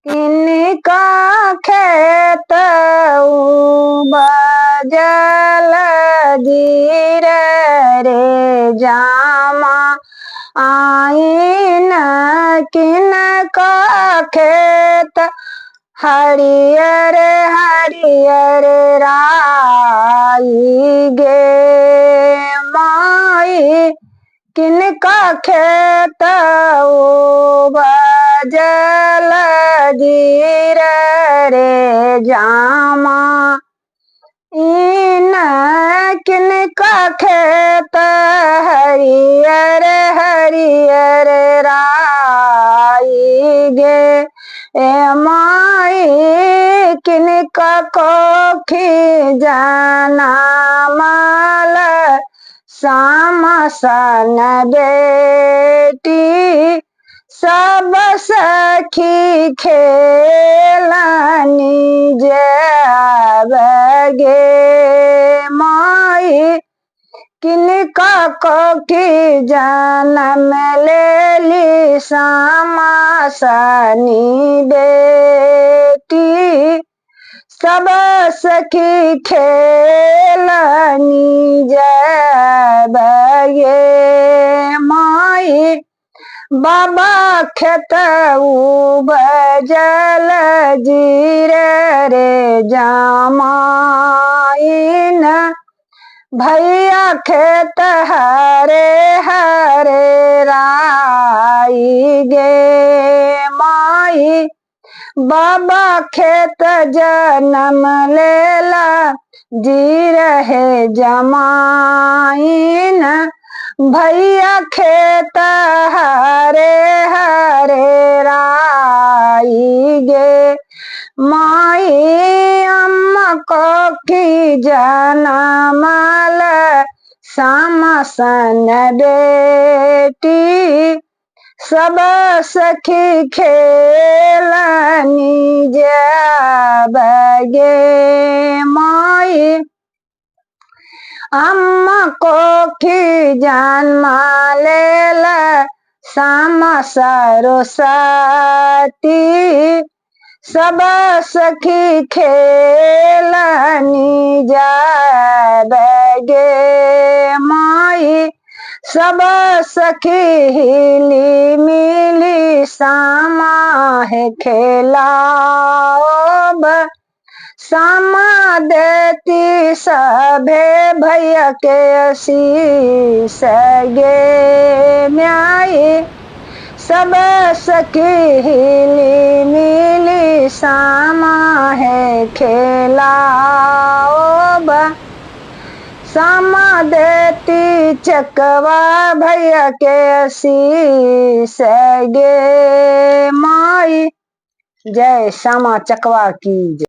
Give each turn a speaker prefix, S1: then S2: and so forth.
S1: किनका खेत उपजल जीर रे जामा आइन किनका खेत हरियर हरियर राई गे माई किनका खेत उपजल जीर रे जामा इन किनका खेत हरियर हरियर राई गे ए माई किनका कोखी जाना माल सामसन बेटी सब सखी खेलनी जबगे माई किनका कोखी जन्म लेली सामसनी बेटी सब सखी खेलनी जबगे माई बाबा खेत उपजल जीर रे जामाइन भैया खेत हरे हरे राई गे माई बाबा खेत जन्म लेला जीर है जमाइन भैया खेत हरे हरे राई गे माई अम्मा कोखी जनमल सामसन बेटी सब सखी खेलनी जबगे माई अम्मा कोखी जन्म लेला साम सरस्वती सब सखी खेलनी जबगे माई सब सखी हिली मिली सामा है खेलाब सामा देती सभे भैया के शीश गे म्याई सब सखी हिली मिली सामा है खेलाब सामा देती चकवा भैया के शीश गे माई। जय श्यामा चकवा की जय।